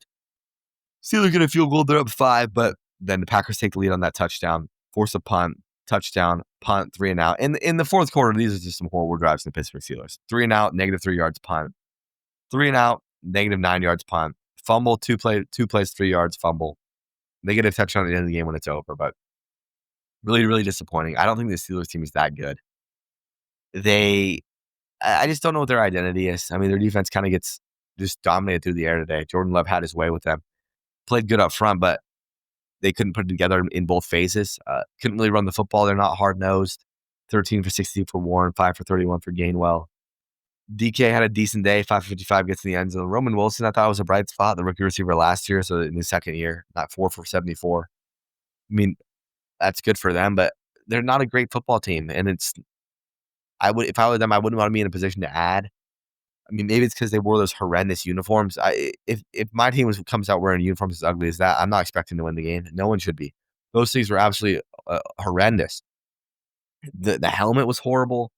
Steelers get a field goal. They're up 5, but then the Packers take the lead on that touchdown, force a punt, touchdown, punt, 3 and out. And in the fourth quarter, these are just some horrible drives in the Pittsburgh Steelers. 3 and out, -3 yards punt. 3 and out, -9 yards punt. Fumble, 2 plays, 3 yards, fumble. They get a touchdown at the end of the game when it's over, but really, really disappointing. I don't think the Steelers team is that good. I just don't know what their identity is. I mean, their defense kind of gets just dominated through the air today. Jordan Love had his way with them. Played good up front, but they couldn't put it together in both phases. Couldn't really run the football. They're not hard-nosed. 13 for 60 for Warren, 5 for 31 for Gainwell. DK had a decent day, 5 for 55, gets in the end zone. Roman Wilson, I thought was a bright spot, the rookie receiver last year, so in his second year, not 4 for 74. I mean, that's good for them, but they're not a great football team, and if I were them, I wouldn't want to be in a position to add mean, maybe it's because they wore those horrendous uniforms. If my team comes out wearing uniforms as ugly as that, I'm not expecting to win the game. No one should be. Those things were absolutely horrendous. The helmet was horrible.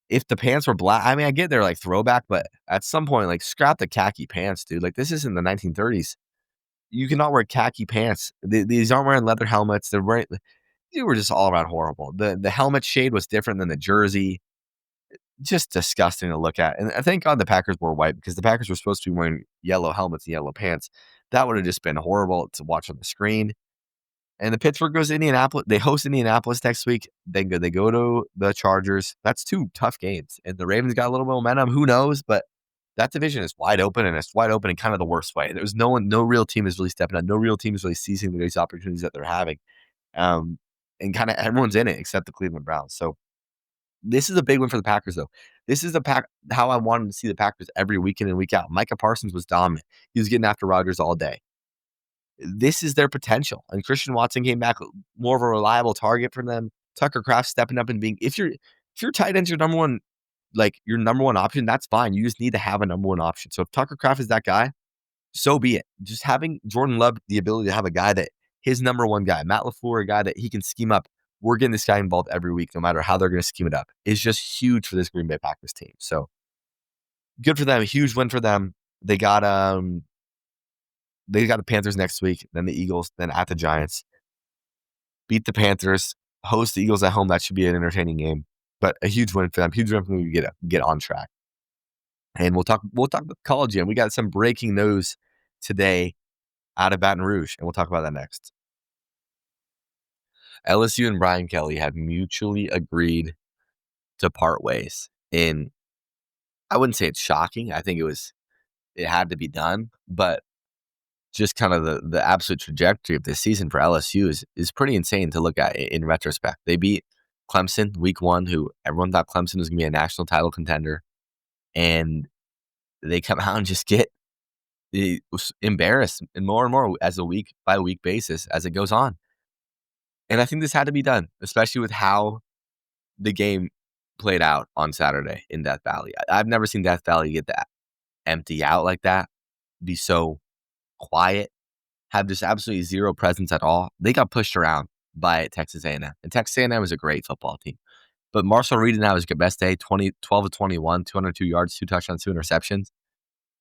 If the pants were black, I mean, I get they're like throwback, but at some point, like scrap the khaki pants, dude. Like this isn't the 1930s. You cannot wear khaki pants. These aren't wearing leather helmets. They were just all around horrible. The helmet shade was different than the jersey. Just disgusting to look at. And thank God the Packers wore white because the Packers were supposed to be wearing yellow helmets and yellow pants. That would have just been horrible to watch on the screen. And the Pittsburgh goes to Indianapolis. They host Indianapolis next week. They go to the Chargers. That's two tough games. And the Ravens got a little momentum. Who knows? But that division is wide open, and it's wide open in kind of the worst way. There's no real team is really stepping up. No real team is really seizing these opportunities that they're having. And kind of everyone's in it except the Cleveland Browns. So this is a big win for the Packers, though. This is how I wanted to see the Packers every week in and week out. Micah Parsons was dominant. He was getting after Rodgers all day. This is their potential. And Christian Watson came back more of a reliable target for them. Tucker Kraft stepping up and being if your tight end's your number one option, that's fine. You just need to have a number one option. So if Tucker Kraft is that guy, so be it. Just having Jordan Love the ability to have a guy that his number one guy, Matt LaFleur, a guy that he can scheme up. We're getting this guy involved every week, no matter how they're going to scheme it up. Is just huge for this Green Bay Packers team. So good for them. A huge win for them. They got the Panthers next week, then the Eagles, then at the Giants. Beat the Panthers, host the Eagles at home. That should be an entertaining game. But a huge win for them. Huge win for them to get on track. And we'll talk about college again. We got some breaking news today out of Baton Rouge, and we'll talk about that next. LSU and Brian Kelly have mutually agreed to part ways. And I wouldn't say it's shocking. I think it had to be done, but just kind of the absolute trajectory of this season for LSU is pretty insane to look at in retrospect. They beat Clemson week 1, who everyone thought Clemson was going to be a national title contender, and they come out and just get embarrassed and more as a week by week basis as it goes on. And I think this had to be done, especially with how the game played out on Saturday in Death Valley. I've never seen Death Valley get that empty out like that, be so quiet, have just absolutely zero presence at all. They got pushed around by Texas A&M. And Texas A&M is a great football team. But Marshall Reed and his best day, 12 of 21, 202 yards, 2 touchdowns, 2 interceptions.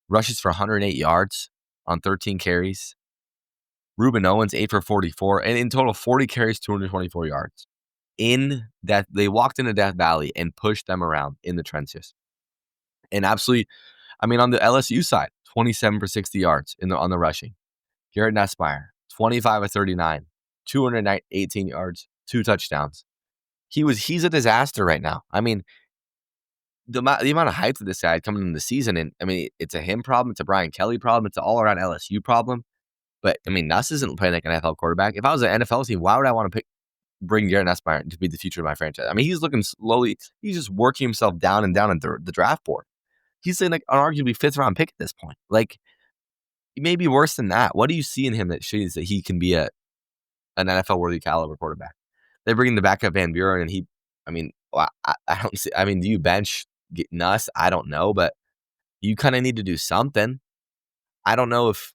Rushes for 108 yards on 13 carries. Reuben Owens, 8 for 44. And in total, 40 carries, 224 yards. They walked into Death Valley and pushed them around in the trenches. And absolutely, I mean, on the LSU side, 27 for 60 yards on the rushing. Garrett Nussmeier, 25 of 39, 218 yards, 2 touchdowns. He's a disaster right now. I mean, the amount of hype that this guy had coming into the season, and I mean, it's a him problem, it's a Brian Kelly problem, it's an all-around LSU problem. But I mean, Nuss isn't playing like an NFL quarterback. If I was an NFL team, why would I want to bring Garrett Nussmeier to be the future of my franchise? I mean, he's looking slowly. He's just working himself down and down the draft board. He's like an arguably 5th round pick at this point. Like, he may be worse than that. What do you see in him that shows that he can be an NFL worthy caliber quarterback? They bring in the backup Van Buren, and I don't see. I mean, do you bench Nuss? I don't know, but you kind of need to do something. I don't know if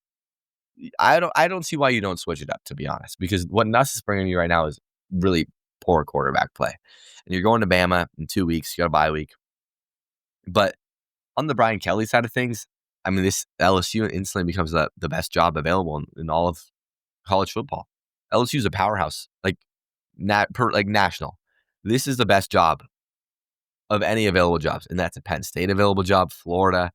I don't see why you don't switch it up, to be honest, because what Nuss is bringing you right now is really poor quarterback play. And you're going to Bama in 2 weeks. You got a bye week. But on the Brian Kelly side of things, I mean, this LSU instantly becomes the best job available in all of college football. LSU is a powerhouse, like national. This is the best job of any available jobs, and that's a Penn State available job, Florida.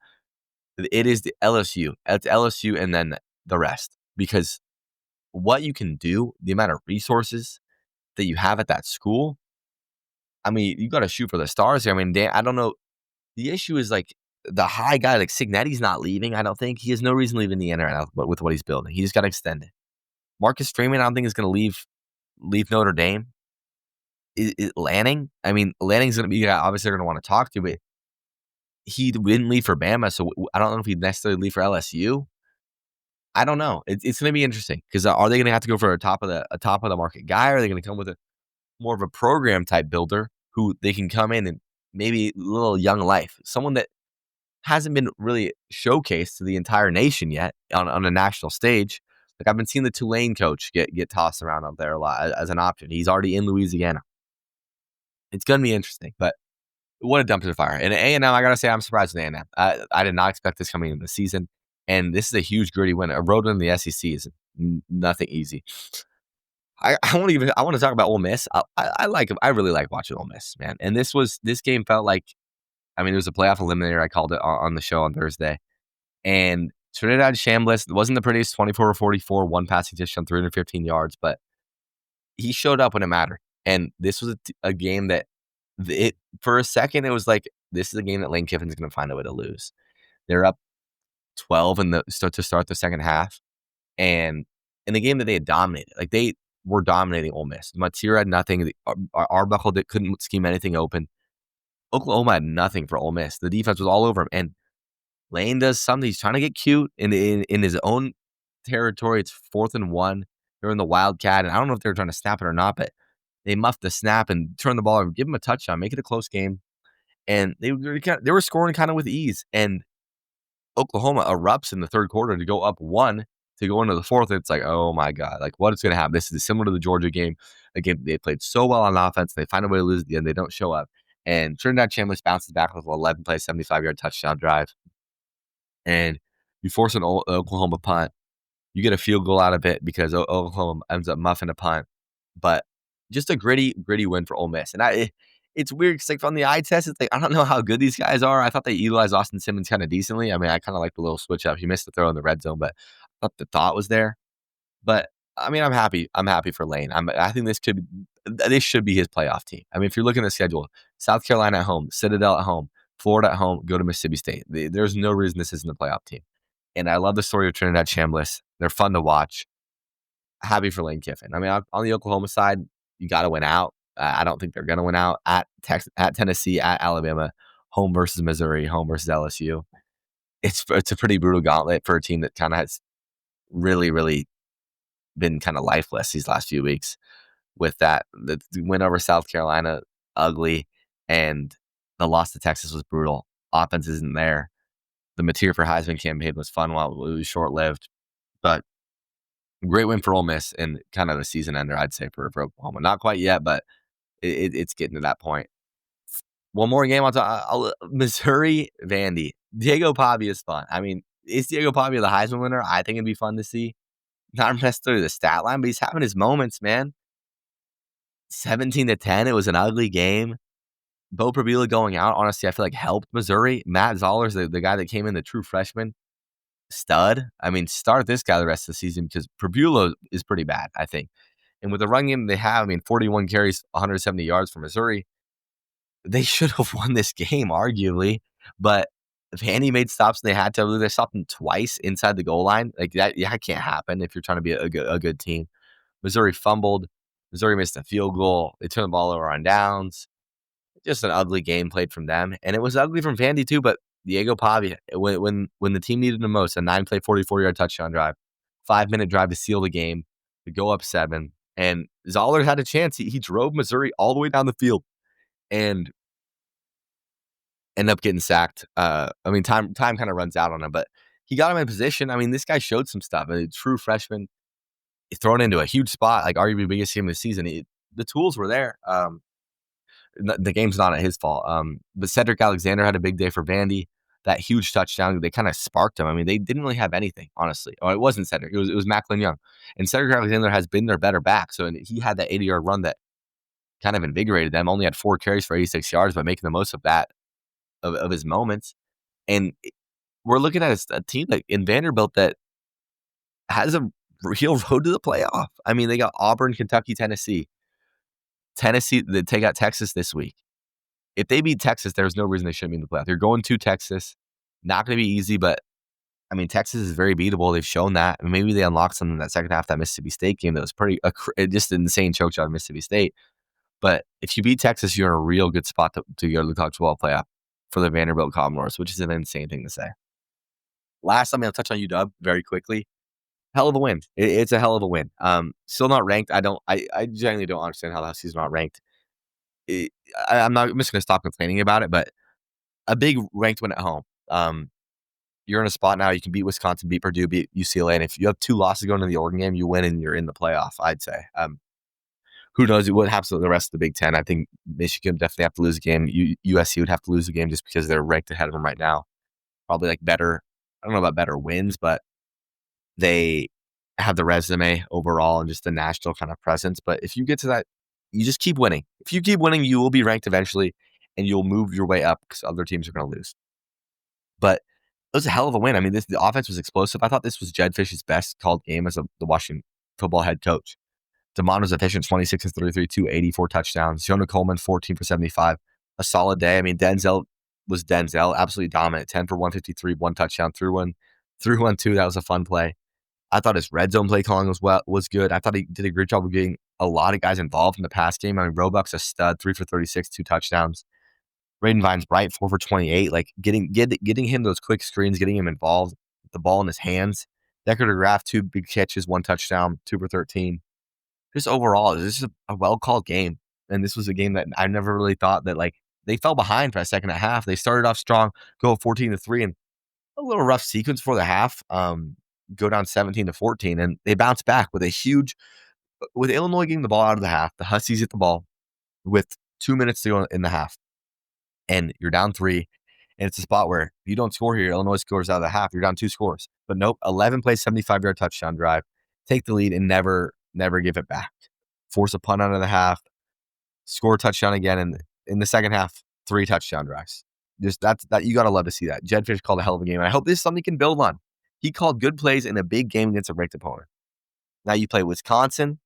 It is the LSU. It's LSU and then the rest, because what you can do, the amount of resources that you have at that school, I mean, you got to shoot for the stars here. I mean, I don't know. The issue is like the high guy, like Cignetti's not leaving. I don't think he has no reason leaving the NFL with what he's building. He just got to extend it. Marcus Freeman, I don't think is going to leave Notre Dame. Lanning, I mean, Lanning's going to be obviously going to want to talk to, but he didn't leave for Bama, so I don't know if he'd necessarily leave for LSU. I don't know. It's going to be interesting because are they going to have to go for a top of the market guy, or are they going to come with a more of a program type builder who they can come in and maybe a little young life, someone that hasn't been really showcased to the entire nation yet on a national stage. Like, I've been seeing the Tulane coach get tossed around up there a lot as an option. He's already in Louisiana. It's going to be interesting, but what a dumpster fire. And A&M, I got to say, I'm surprised with A&M. I did not expect this coming into the season, and this is a huge, gritty win. A road win in the SEC is nothing easy. I want to talk about Ole Miss. I really like watching Ole Miss, man. And this game felt like, I mean, it was a playoff eliminator. I called it on the show on Thursday. And Trinidad Chambliss wasn't the prettiest, 24 or 44, one passing touchdown, 315 yards, but he showed up when it mattered. And this was a game that for a second, it was like, this is a game that Lane Kiffin's going to find a way to lose. They're up 12 to start the second half. And in a game that they had dominated, like they were dominating Ole Miss. Mateer had nothing. Arbuckle couldn't scheme anything open. Oklahoma had nothing for Ole Miss. The defense was all over him. And Lane does something. He's trying to get cute in his own territory. It's 4th and 1. They're in the Wildcat. And I don't know if they're trying to snap it or not, but they muffed the snap and turn the ball over, give him a touchdown, make it a close game. And they were scoring kind of with ease. And Oklahoma erupts in the third quarter to go up 1 to go into the fourth. It's like, oh my God, like what is going to happen? This is similar to the Georgia game. Again, they played so well on offense. They find a way to lose at the end. They don't show up. And Trinidad Chambliss bounces back with an 11-play, 75-yard touchdown drive. And you force an Oklahoma punt. You get a field goal out of it because Oklahoma ends up muffing a punt. But just a gritty win for Ole Miss. And it's weird because like on the eye test, it's like, I don't know how good these guys are. I thought they utilized Austin Simmons kind of decently. I mean, I kind of like the little switch up. He missed the throw in the red zone, but I thought the thought was there. But I mean, I'm happy. I'm happy for Lane. I think this should be his playoff team. I mean, if you're looking at the schedule, South Carolina at home, Citadel at home, Florida at home, go to Mississippi State. There's no reason this isn't a playoff team. And I love the story of Trinidad Chambliss. They're fun to watch. Happy for Lane Kiffin. I mean, on the Oklahoma side, you got to win out. I don't think they're going to win out at Tennessee, at Alabama, home versus Missouri, home versus LSU. It's a pretty brutal gauntlet for a team that kind of has really, really been kind of lifeless these last few weeks. With that, the win over South Carolina, ugly, and the loss to Texas was brutal. Offense isn't there. The Mateer for Heisman campaign was fun while it was short-lived, but great win for Ole Miss and kind of a season ender, I'd say, for Oklahoma. Not quite yet, but it's getting to that point. One more game, Missouri, Vandy. Diego Pavia is fun. I mean, is Diego Pavia the Heisman winner? I think it'd be fun to see. Not necessarily the stat line, but he's having his moments, man. 17-10, it was an ugly game. Bo Prabula going out, honestly, I feel like helped Missouri. Matt Zoller's the guy that came in, the true freshman. Stud. I mean, start this guy the rest of the season because Prabula is pretty bad, I think. And with the run game they have, I mean, 41 carries, 170 yards for Missouri. They should have won this game, arguably. But Vandy made stops and they had to. I believe they stopped them twice inside the goal line. Like that can't happen if you're trying to be a good team. Missouri fumbled. Missouri missed a field goal. They turned the ball over on downs. Just an ugly game played from them. And it was ugly from Vandy too, but Diego Pavia, when the team needed him most, a 9-play, 44-yard touchdown drive, 5-minute drive to seal the game, to go up 7. And Zoller had a chance. He drove Missouri all the way down the field and ended up getting sacked. I mean, time kind of runs out on him, but he got him in position. I mean, this guy showed some stuff. A true freshman, thrown into a huge spot, like arguably the biggest game of the season. The tools were there. The game's not at his fault. But Cedric Alexander had a big day for Vandy. That huge touchdown, they kind of sparked him. I mean, they didn't really have anything, honestly. Oh, it wasn't Cedric. It was Macklin Young. And Cedric Alexander has been their better back. So he had that 80-yard run that kind of invigorated them. Only had 4 carries for 86 yards, but making the most of that, of his moments. And we're looking at a team like in Vanderbilt that has a real road to the playoff. I mean, they got Auburn, Kentucky, Tennessee. They take out Texas this week. If they beat Texas, there's no reason they shouldn't be in the playoff. They're going to Texas. Not going to be easy, but I mean, Texas is very beatable. They've shown that. And maybe they unlocked something in that second half of that Mississippi State game that was just an insane choke job of Mississippi State. But if you beat Texas, you're in a real good spot to go to the college football playoff for the Vanderbilt Commodores, which is an insane thing to say. Last, I'm going to touch on UW very quickly. Hell of a win. It's a hell of a win. Still not ranked. I genuinely don't understand how that season's not ranked. I'm just going to stop complaining about it, but a big ranked win at home. You're in a spot now. You can beat Wisconsin, beat Purdue, beat UCLA, and if you have 2 losses going into the Oregon game, you win and you're in the playoff. I'd say. Who knows what happens to the rest of the Big Ten? I think Michigan would definitely have to lose a game. USC would have to lose a game just because they're ranked ahead of them right now. Probably like better. I don't know about better wins, but they have the resume overall and just the national kind of presence. But if you get to that, you just keep winning. If you keep winning, you will be ranked eventually, and you'll move your way up because other teams are going to lose. But it was a hell of a win. I mean, the offense was explosive. I thought this was Jed Fish's best called game as the Washington football head coach. DeMond was efficient, 26 of 33, 284 touchdowns. Jonah Coleman, 14 for 75. A solid day. I mean, Denzel was Denzel, absolutely dominant. 10 for 153, 1 touchdown, threw one, too. That was a fun play. I thought his red zone play calling was good. I thought he did a great job of getting a lot of guys involved in the pass game. I mean, Roebuck's a stud, 3 for 36, 2 touchdowns. Braden Vine's bright, 4 for 28. Like getting him those quick screens, getting him involved, the ball in his hands. Decker DeGraff, 2 big catches, 1 touchdown, 2 for 13. Just overall, this is a well-called game. And this was a game that I never really thought that, like, they fell behind for a second and a half. They started off strong, go 14-3, and a little rough sequence for the half, go down 17-14, and they bounced back with with Illinois getting the ball out of the half. The Huskies get the ball with 2 minutes to go in the half, and you're down 3. And it's a spot where if you don't score here, Illinois scores out of the half, you're down 2 scores. But nope, 11 plays, 75-yard touchdown drive, take the lead and never give it back. Force a punt out of the half, score a touchdown again, and in the second half, 3 touchdown drives. Just that you gotta love to see that. Jed Fish called a hell of a game, and I hope this is something he can build on. He called good plays in a big game against a ranked opponent. Now you play Wisconsin,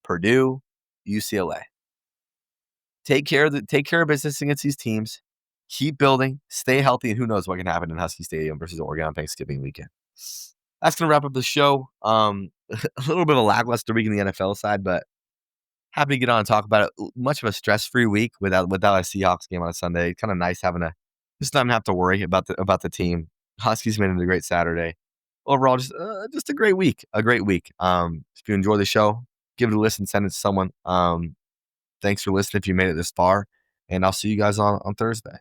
Purdue, UCLA. Take care of business against these teams. Keep building, stay healthy, and who knows what can happen in Husky Stadium versus Oregon on Thanksgiving weekend. That's going to wrap up the show. A little bit of a lackluster week in the NFL side, but happy to get on and talk about it. Much of a stress-free week without a Seahawks game on a Sunday. Kind of nice having just not have to worry about the team. Huskies made it a great Saturday. Overall, just a great week. A great week. If you enjoy the show, give it a listen, send it to someone. Thanks for listening if you made it this far, and I'll see you guys on Thursday.